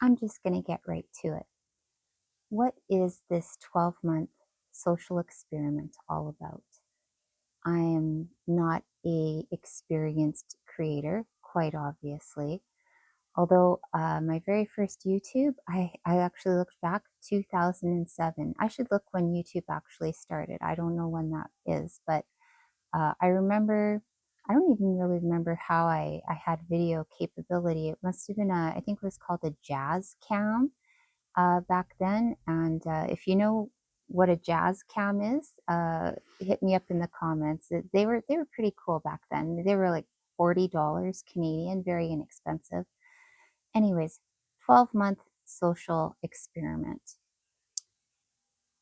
I'm just going to get right to it. What is this 12-month social experiment all about? I am not a experienced creator, quite obviously. Although my very first YouTube, I actually looked back 2007. I should look when YouTube actually started. I don't know when that is, but I remember, I don't even really remember how I had video capability. It must have been I think it was called a jazz cam back then. And if you know what a jazz cam is, hit me up in the comments. They were pretty cool back then. They were like $40 Canadian, very inexpensive. Anyways, 12-month social experiment.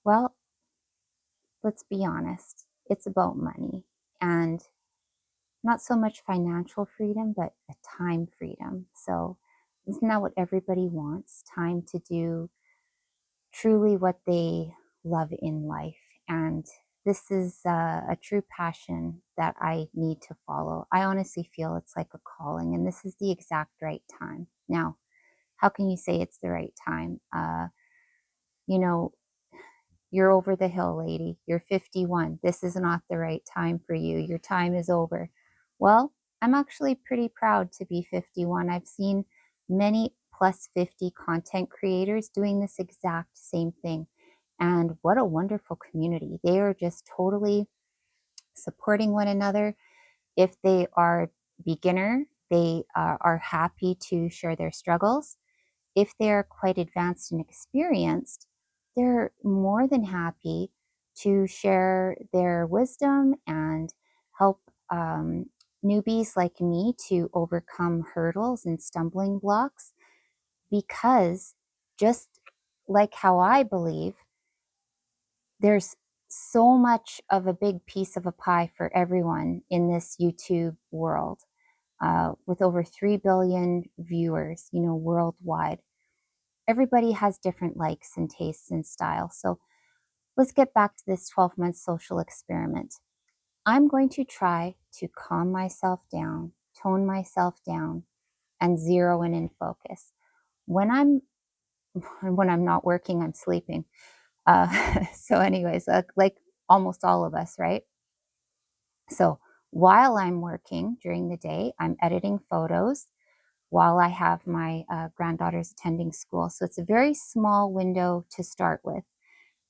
Well, let's be honest. It's about money and not so much financial freedom, but a time freedom. So isn't that what everybody wants? Time to do truly what they love in life. And this is a true passion that I need to follow. I honestly feel it's like a calling, and this is the exact right time. Now, how can you say it's the right time? You know, you're over the hill, lady. You're 51. This is not the right time for you. Your time is over. Well, I'm actually pretty proud to be 51. I've seen many plus 50 content creators doing this exact same thing. And what a wonderful community. They are just totally supporting one another. If they are beginner, they are happy to share their struggles. If they're quite advanced and experienced, they're more than happy to share their wisdom and help newbies like me to overcome hurdles and stumbling blocks. Because just like how I believe, there's so much of a big piece of a pie for everyone in this YouTube world, with over 3 billion viewers, worldwide. Everybody has different likes and tastes and styles. So let's get back to this 12-month social experiment. I'm going to try to calm myself down, tone myself down, and zero in and focus. When I'm when I'm not working, I'm sleeping. So, anyways, like almost all of us, right? So while I'm working during the day, I'm editing photos while I have my granddaughters attending school. So it's a very small window to start with.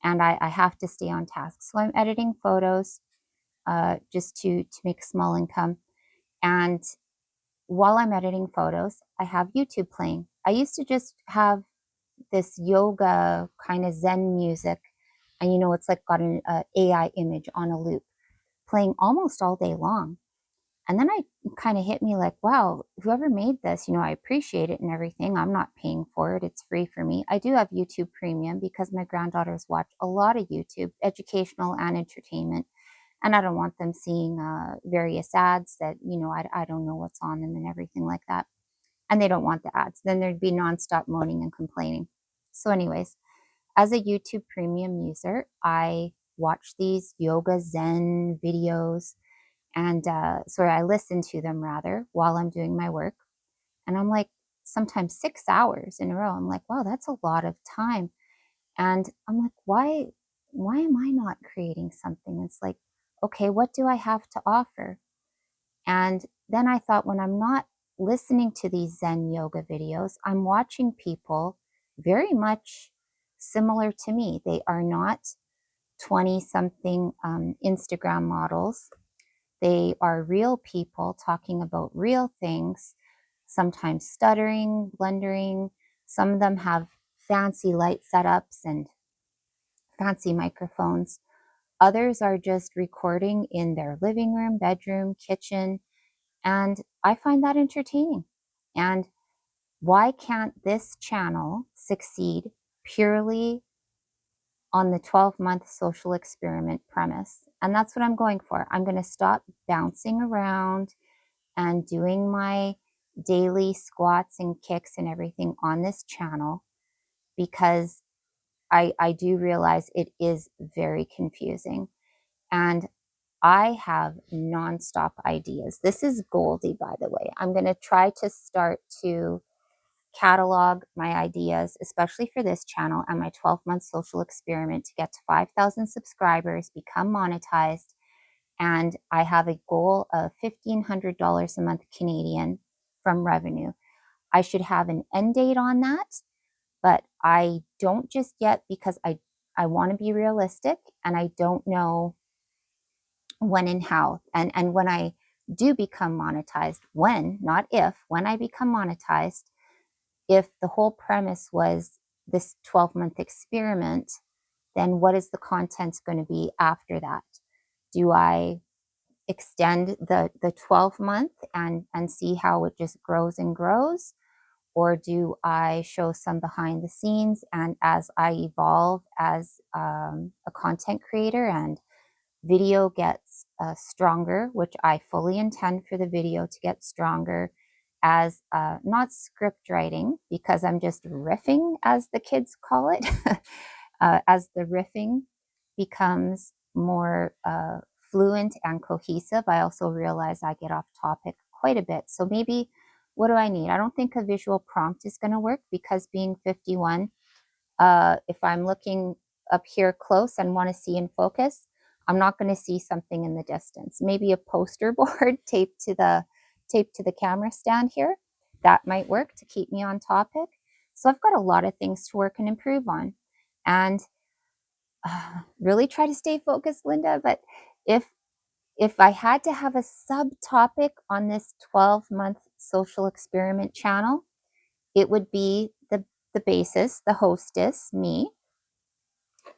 And I have to stay on task. So I'm editing photos just to make a small income. And while I'm editing photos, I have YouTube playing. I used to just have this yoga kind of Zen music. And it's like got an AI image on a loop playing almost all day long. And then I kind of hit me like, wow, whoever made this, I appreciate it and everything. I'm not paying for it. It's free for me. I do have YouTube Premium because my granddaughters watch a lot of YouTube, educational and entertainment. And I don't want them seeing various ads that, I don't know what's on them and everything like that. And they don't want the ads. Then there'd be nonstop moaning and complaining. So, anyways, as a YouTube Premium user, I watch these yoga Zen videos and sorry, I listen to them rather while I'm doing my work. And I'm like, sometimes 6 hours in a row. I'm like, wow, that's a lot of time. And I'm like, why am I not creating something? It's like, okay, what do I have to offer? And then I thought, when I'm not listening to these Zen yoga videos, I'm watching people very much similar to me. They are not 20 something Instagram models. They are real people talking about real things, sometimes stuttering, blundering. Some of them have fancy light setups and fancy microphones. Others are just recording in their living room, bedroom, kitchen, and I find that entertaining. And why can't this channel succeed purely on the 12-month social experiment premise? And that's what I'm going for. I'm going to stop bouncing around and doing my daily squats and kicks and everything on this channel, because I do realize it is very confusing. And I have nonstop ideas. This is Goldie, by the way. I'm going to try to start to catalog my ideas, especially for this channel and my 12-month social experiment to get to 5,000 subscribers, become monetized. And I have a goal of $1,500 a month Canadian from revenue. I should have an end date on that, but I don't just yet because I want to be realistic and I don't know when and how. And when I do become monetized, when, not if, when I become monetized, if the whole premise was this 12-month experiment, then what is the content going to be after that? Do I extend the 12 month and see how it just grows and grows? Or do I show some behind the scenes, and as I evolve as a content creator and video gets stronger, which I fully intend for the video to get stronger as not script writing, because I'm just riffing, as the kids call it, as the riffing becomes more fluent and cohesive. I also realize I get off topic quite a bit. So maybe, what do I need? I don't think a visual prompt is going to work, because being 51, if I'm looking up here close and want to see in focus, I'm not going to see something in the distance. Maybe a poster board taped to the camera stand here. That might work to keep me on topic. So I've got a lot of things to work and improve on. And really try to stay focused, Linda. But if I had to have a subtopic on this 12-month social experiment channel, it would be the basis, the hostess, me,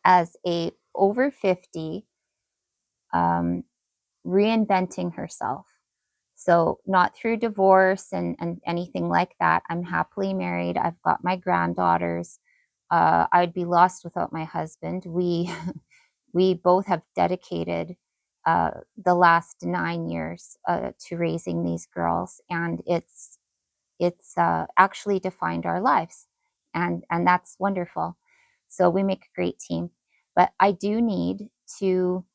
as a over 50, reinventing herself. So not through divorce and anything like that. I'm happily married. I've got my granddaughters. I'd be lost without my husband. We both have dedicated the last 9 years to raising these girls, and it's actually defined our lives, and that's wonderful. So we make a great team. But I do need to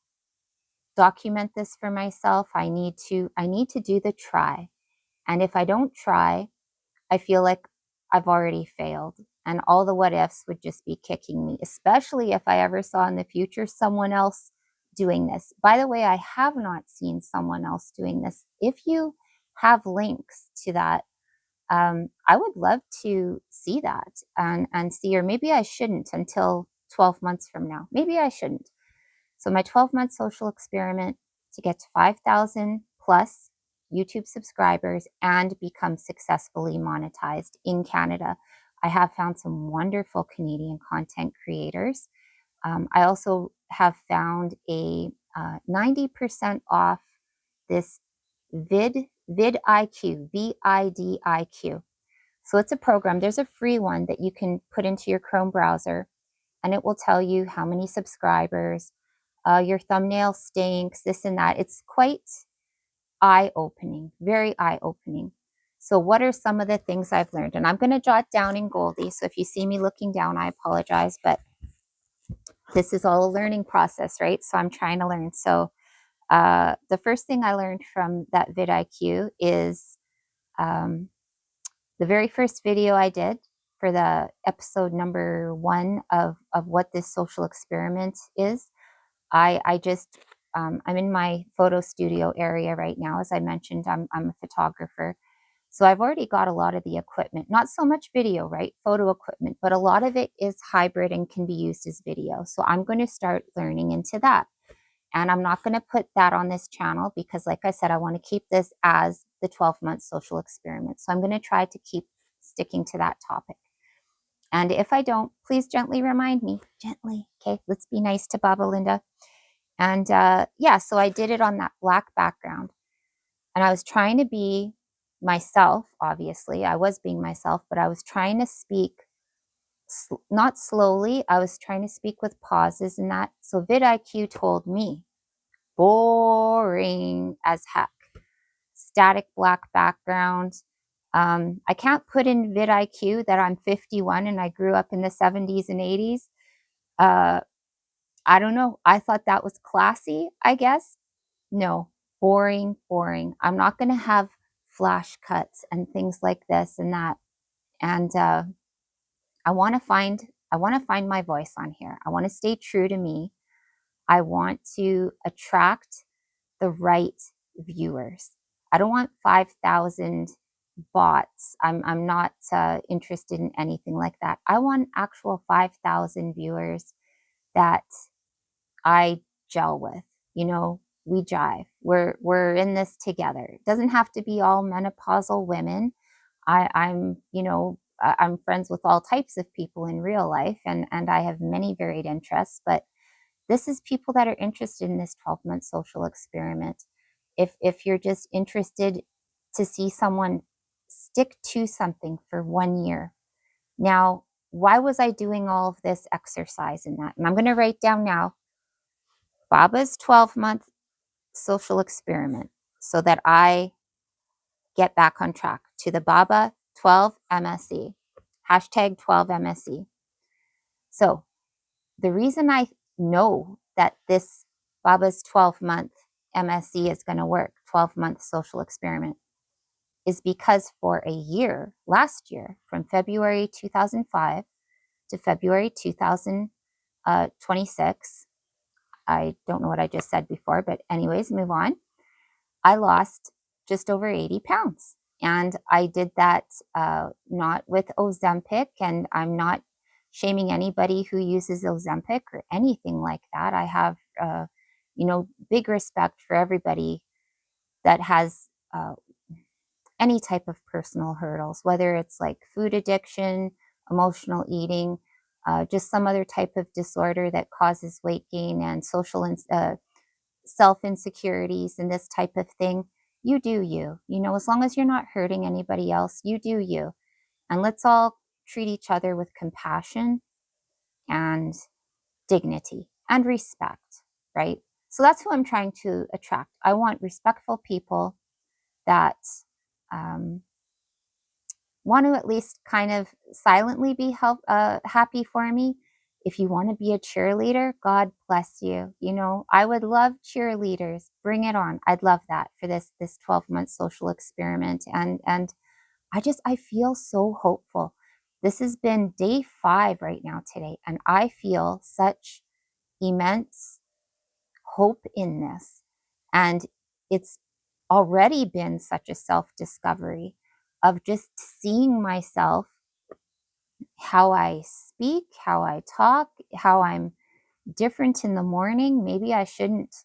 document this for myself. I need to do the try. And if I don't try, I feel like I've already failed. And all the what ifs would just be kicking me, especially if I ever saw in the future someone else doing this. By the way, I have not seen someone else doing this. If you have links to that, I would love to see that and see, or maybe I shouldn't until 12 months from now. Maybe I shouldn't. So my 12-month social experiment to get to 5,000 plus YouTube subscribers and become successfully monetized in Canada. I have found some wonderful Canadian content creators. I also have found a 90% off this vidIQ, VIDIQ. So it's a program. There's a free one that you can put into your Chrome browser, and it will tell you how many subscribers, your thumbnail stinks, this and that. It's quite eye-opening, very eye-opening. So what are some of the things I've learned? And I'm going to jot down in Goldie. So if you see me looking down, I apologize, but this is all a learning process, right? So I'm trying to learn. So the first thing I learned from that vidIQ is the very first video I did for the episode number 1 of what this social experiment is. I just, I'm in my photo studio area right now. As I mentioned, I'm a photographer. So I've already got a lot of the equipment, not so much video, right? Photo equipment, but a lot of it is hybrid and can be used as video. So I'm going to start learning into that. And I'm not going to put that on this channel because, like I said, I want to keep this as the 12-month social experiment. So I'm going to try to keep sticking to that topic. And if I don't, please gently remind me. Gently. Okay, let's be nice to Baba Linda. And yeah, so I did it on that black background. And I was trying to be myself, obviously. I was being myself, but I was trying to speak not slowly. I was trying to speak with pauses and that. So vidIQ told me, boring as heck. Static black background. I can't put in vidIQ that I'm 51 and I grew up in the 70s and 80s. I don't know. I thought that was classy, I guess. No, boring, boring. I'm not going to have flash cuts and things like this and that. And I want to find my voice on here. I want to stay true to me. I want to attract the right viewers. I don't want 5,000 bots. I'm not interested in anything like that. I want actual 5,000 viewers that I gel with. You know, we jive. We're in this together. It doesn't have to be all menopausal women. I'm, you know, I'm friends with all types of people in real life, and I have many varied interests, but this is people that are interested in this 12-month social experiment. If you're just interested to see someone stick to something for 1 year. Now, why was I doing all of this exercise in that? And I'm going to write down now Baba's 12-month social experiment so that I get back on track to the Baba 12 MSE, hashtag 12 MSE. So the reason I know that this Baba's 12-month MSE is going to work, 12-month social experiment, is because for a year, last year, from February 2005 to February 2026, I don't know what I just said before, but anyways, move on. I lost just over 80 pounds. And I did that not with Ozempic, and I'm not shaming anybody who uses Ozempic or anything like that. I have, big respect for everybody that has any type of personal hurdles, whether it's like food addiction, emotional eating, just some other type of disorder that causes weight gain and social self insecurities and this type of thing. You do you. You know, as long as you're not hurting anybody else, you do you. And let's all treat each other with compassion and dignity and respect, right? So that's who I'm trying to attract. I want respectful people that um, want to at least kind of silently be happy for me. If you want to be a cheerleader, God bless you. You know, I would love cheerleaders. Bring it on. I'd love that for this 12-month social experiment. And I feel so hopeful. This has been day 5 right now today, and I feel such immense hope in this. And it's already been such a self-discovery of just seeing myself, how I speak, how I talk, how I'm different in the morning. Maybe I shouldn't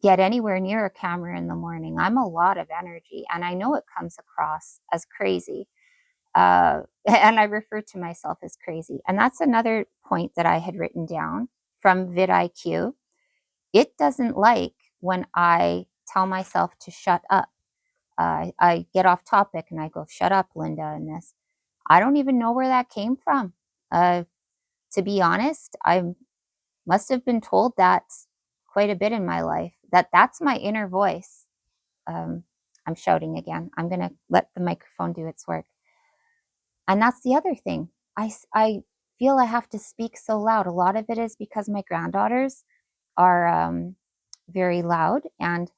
get anywhere near a camera in the morning. I'm a lot of energy, and I know it comes across as crazy. And I refer to myself as crazy. And that's another point that I had written down from vidIQ. It doesn't like when I tell myself to shut up. I get off topic and I go, shut up, Linda, in this. I don't even know where that came from. To be honest, I must have been told that quite a bit in my life, that's my inner voice. I'm shouting again. I'm going to let the microphone do its work. And that's the other thing. I feel I have to speak so loud. A lot of it is because my granddaughters are very loud, and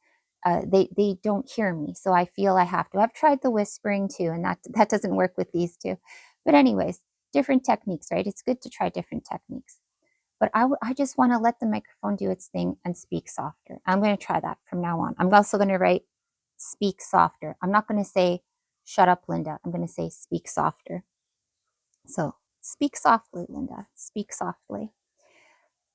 they don't hear me. So I feel I have to. I've tried the whispering too, and that doesn't work with these two. But anyways, different techniques, right? It's good to try different techniques. But I just want to let the microphone do its thing and speak softer. I'm going to try that from now on. I'm also going to write speak softer. I'm not going to say shut up, Linda. I'm going to say speak softer. So speak softly, Linda. Speak softly.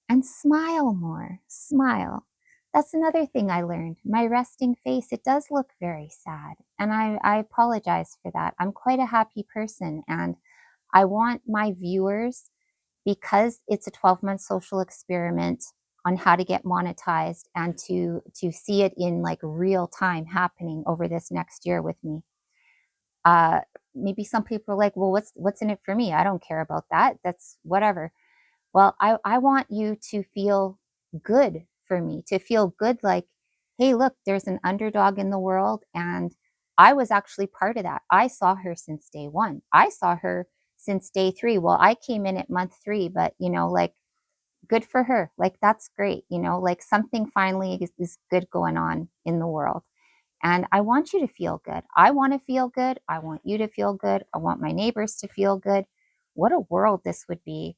And smile more. Smile. That's another thing I learned. My resting face, it does look very sad. And I apologize for that. I'm quite a happy person. And I want my viewers, because it's a 12-month social experiment on how to get monetized, and to see it in like real time happening over this next year with me. Maybe some people are like, well, what's in it for me? I don't care about that. That's whatever. Well, I want you to feel good for me, to feel good like, hey, look, there's an underdog in the world, and I was actually part of that. I saw her since day 1. I saw her since day 3. Well, I came in at month 3, but like, good for her. Like, that's great. Like, something finally is good going on in the world. And I want you to feel good. I want to feel good. I want you to feel good. I want my neighbors to feel good. What a world this would be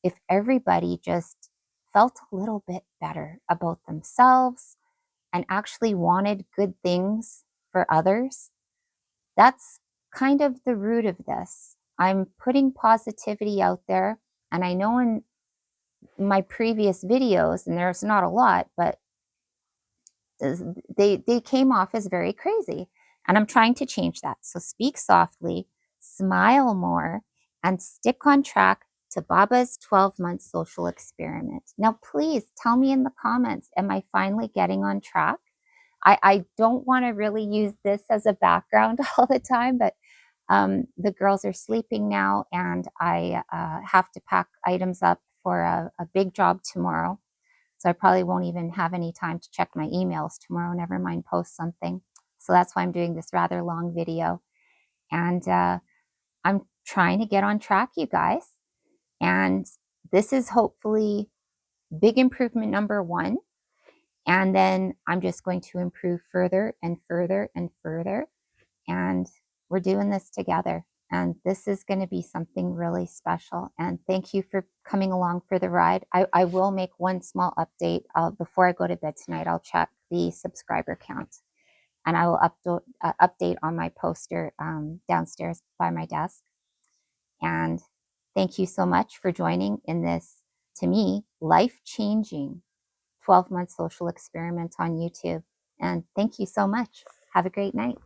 if everybody just felt a little bit better about themselves and actually wanted good things for others. That's kind of the root of this. I'm putting positivity out there. And I know in my previous videos, and there's not a lot, but they came off as very crazy. And I'm trying to change that. So speak softly, smile more, and stick on track to Baba's 12-month social experiment. Now, please tell me in the comments, am I finally getting on track? I don't want to really use this as a background all the time, but the girls are sleeping now, and I have to pack items up for a big job tomorrow. So I probably won't even have any time to check my emails tomorrow, never mind post something. So that's why I'm doing this rather long video. And I'm trying to get on track, you guys. And this is hopefully big improvement number one. And then I'm just going to improve further and further and further. And we're doing this together. And this is going to be something really special. And thank you for coming along for the ride. I will make one small update. Before I go to bed tonight, I'll check the subscriber count. And I will update on my poster downstairs by my desk. And thank you so much for joining in this, to me, life-changing 12-month social experiment on YouTube. And thank you so much. Have a great night.